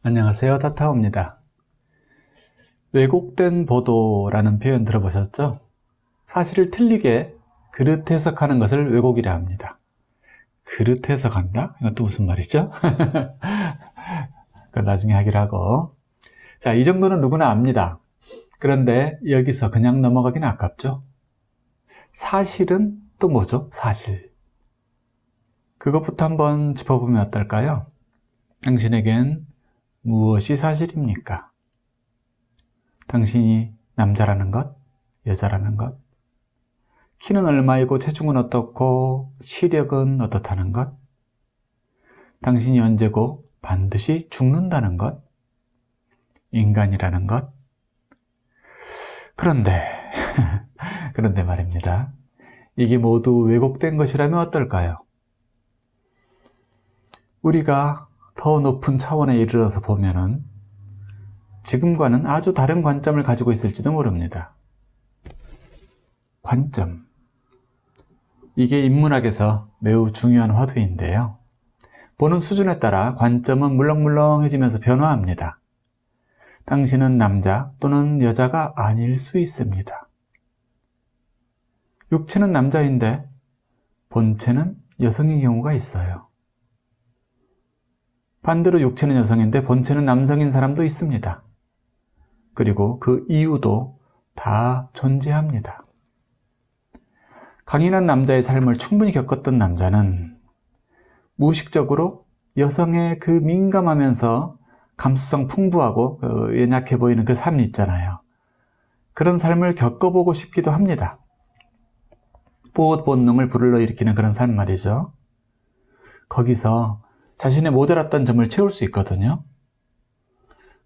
안녕하세요. 타타오입니다. 왜곡된 보도라는 표현 들어보셨죠? 사실을 틀리게 그릇 해석하는 것을 왜곡이라 합니다. 그릇 해석한다? 이건 또 무슨 말이죠? 그건 나중에 하기로 하고. 자, 이 정도는 누구나 압니다. 그런데 여기서 그냥 넘어가기는 아깝죠? 사실은 또 뭐죠? 사실. 그것부터 한번 짚어보면 어떨까요? 당신에겐 무엇이 사실입니까? 당신이 남자라는 것, 여자라는 것, 키는 얼마이고 체중은 어떻고 시력은 어떻다는 것, 당신이 언제고 반드시 죽는다는 것, 인간이라는 것. 그런데 말입니다. 이게 모두 왜곡된 것이라면 어떨까요? 우리가 더 높은 차원에 이르러서 보면은 지금과는 아주 다른 관점을 가지고 있을지도 모릅니다. 관점. 이게 인문학에서 매우 중요한 화두인데요. 보는 수준에 따라 관점은 물렁물렁해지면서 변화합니다. 당신은 남자 또는 여자가 아닐 수 있습니다. 육체는 남자인데 본체는 여성인 경우가 있어요. 반대로 육체는 여성인데 본체는 남성인 사람도 있습니다. 그리고 그 이유도 다 존재합니다. 강인한 남자의 삶을 충분히 겪었던 남자는 무의식적으로 여성의 그 민감하면서 감수성 풍부하고 연약해 보이는 그 삶이 있잖아요. 그런 삶을 겪어보고 싶기도 합니다. 보호 본능을 불러일으키는 그런 삶 말이죠. 거기서 자신의 모자랐던 점을 채울 수 있거든요.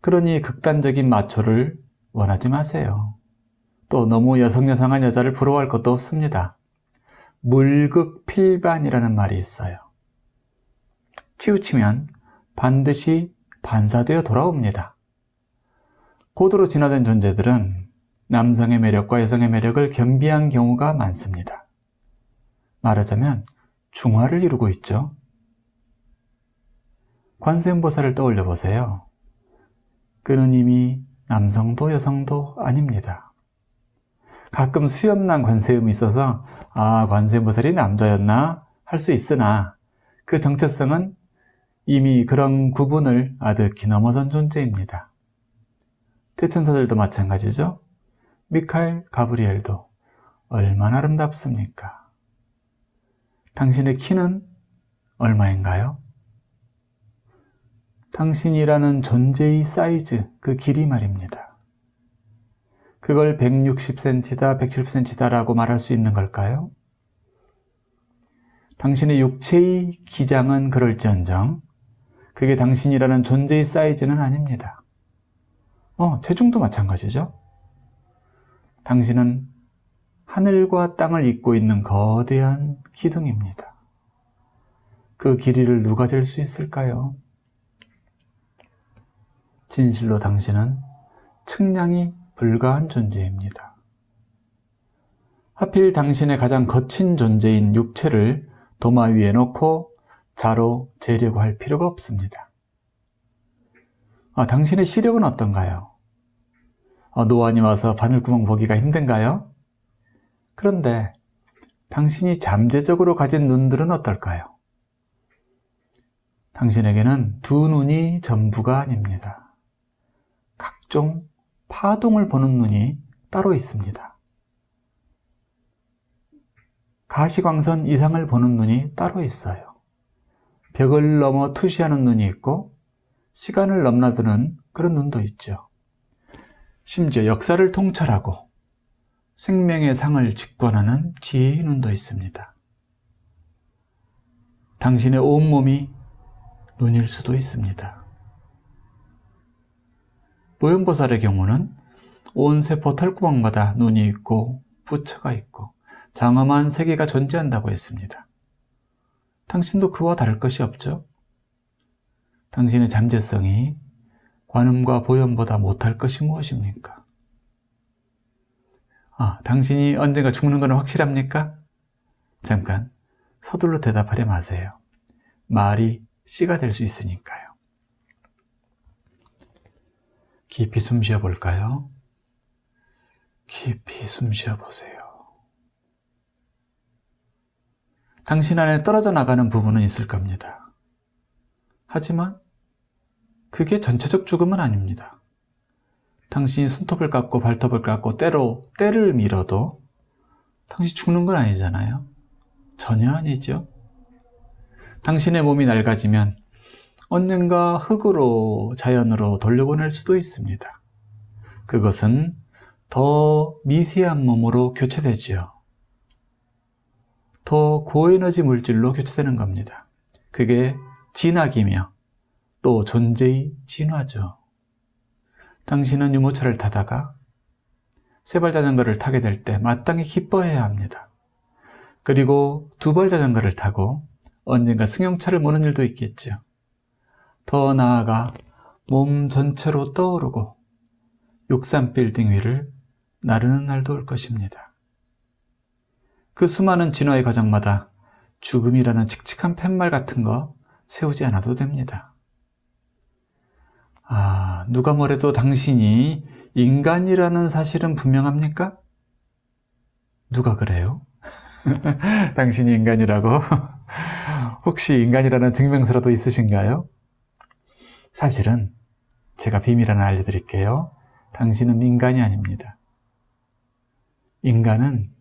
그러니 극단적인 마초를 원하지 마세요. 또 너무 여성여성한 여자를 부러워할 것도 없습니다. 물극필반이라는 말이 있어요. 치우치면 반드시 반사되어 돌아옵니다. 고도로 진화된 존재들은 남성의 매력과 여성의 매력을 겸비한 경우가 많습니다. 말하자면 중화를 이루고 있죠. 관세음보살을 떠올려 보세요. 그는 이미 남성도 여성도 아닙니다. 가끔 수염난 관세음이 있어서 관세음보살이 남자였나 할 수 있으나 그 정체성은 이미 그런 구분을 아득히 넘어선 존재입니다. 대천사들도 마찬가지죠. 미카엘, 가브리엘도 얼마나 아름답습니까? 당신의 키는 얼마인가요? 당신이라는 존재의 사이즈, 그 길이 말입니다. 그걸 160cm다, 170cm다 라고 말할 수 있는 걸까요? 당신의 육체의 기장은 그럴지언정 그게 당신이라는 존재의 사이즈는 아닙니다. 체중도 마찬가지죠. 당신은 하늘과 땅을 잇고 있는 거대한 기둥입니다. 그 길이를 누가 잴 수 있을까요? 진실로 당신은 측량이 불가한 존재입니다. 하필 당신의 가장 거친 존재인 육체를 도마 위에 놓고 자로 재려고 할 필요가 없습니다. 당신의 시력은 어떤가요? 노안이 와서 바늘구멍 보기가 힘든가요? 그런데 당신이 잠재적으로 가진 눈들은 어떨까요? 당신에게는 두 눈이 전부가 아닙니다. 각종 파동을 보는 눈이 따로 있습니다. 가시광선 이상을 보는 눈이 따로 있어요. 벽을 넘어 투시하는 눈이 있고 시간을 넘나드는 그런 눈도 있죠. 심지어 역사를 통찰하고 생명의 상을 직관하는 지혜의 눈도 있습니다. 당신의 온몸이 눈일 수도 있습니다. 보현보살의 경우는 온 세포 털구멍마다 눈이 있고 부처가 있고 장엄한 세계가 존재한다고 했습니다. 당신도 그와 다를 것이 없죠? 당신의 잠재성이 관음과 보현보다 못할 것이 무엇입니까? 당신이 언젠가 죽는 건 확실합니까? 잠깐 서둘러 대답하려 마세요. 말이 씨가 될 수 있으니까요. 깊이 숨 쉬어 볼까요? 깊이 숨 쉬어 보세요. 당신 안에 떨어져 나가는 부분은 있을 겁니다. 하지만 그게 전체적 죽음은 아닙니다. 당신이 손톱을 깎고 발톱을 깎고 때를 밀어도 당신이 죽는 건 아니잖아요. 전혀 아니죠. 당신의 몸이 낡아지면 언젠가 흙으로, 자연으로 돌려보낼 수도 있습니다. 그것은 더 미세한 몸으로 교체되지요. 더 고에너지 물질로 교체되는 겁니다. 그게 진학이며 또 존재의 진화죠. 당신은 유모차를 타다가 세발 자전거를 타게 될 때 마땅히 기뻐해야 합니다. 그리고 두발 자전거를 타고 언젠가 승용차를 모는 일도 있겠죠. 더 나아가 몸 전체로 떠오르고 63빌딩 위를 나르는 날도 올 것입니다. 그 수많은 진화의 과정마다 죽음이라는 칙칙한 팻말 같은 거 세우지 않아도 됩니다. 누가 뭐래도 당신이 인간이라는 사실은 분명합니까? 누가 그래요? 당신이 인간이라고? 혹시 인간이라는 증명서라도 있으신가요? 사실은 제가 비밀 하나 알려드릴게요. 당신은 인간이 아닙니다. 인간은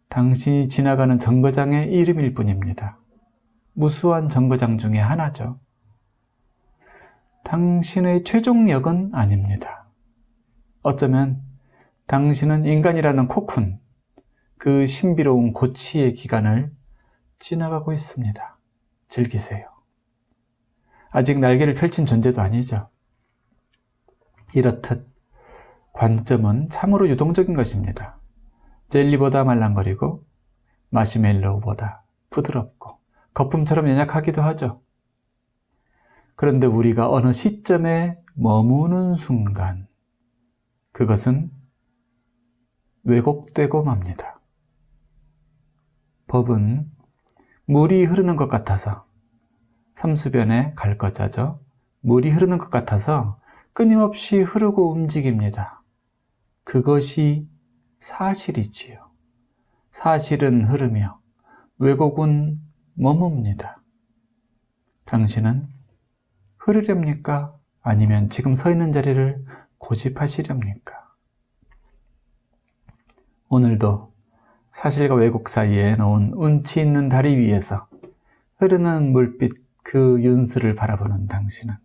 당신이 지나가는 정거장의 이름일 뿐입니다. 무수한 정거장 중에 하나죠. 당신의 최종역은 아닙니다. 어쩌면 당신은 인간이라는 코쿤, 그 신비로운 고치의 기간을 지나가고 있습니다. 즐기세요. 아직 날개를 펼친 존재도 아니죠. 이렇듯 관점은 참으로 유동적인 것입니다. 젤리보다 말랑거리고 마시멜로우보다 부드럽고 거품처럼 연약하기도 하죠. 그런데 우리가 어느 시점에 머무는 순간 그것은 왜곡되고 맙니다. 법은 물이 흐르는 것 같아서 삼수변에 갈 거자죠. 물이 흐르는 것 같아서 끊임없이 흐르고 움직입니다. 그것이 사실이지요. 사실은 흐르며 왜곡은 머뭅니다. 당신은 흐르렵니까? 아니면 지금 서 있는 자리를 고집하시렵니까? 오늘도 사실과 왜곡 사이에 놓은 운치 있는 다리 위에서 흐르는 물빛 그 윤수를 바라보는 당신은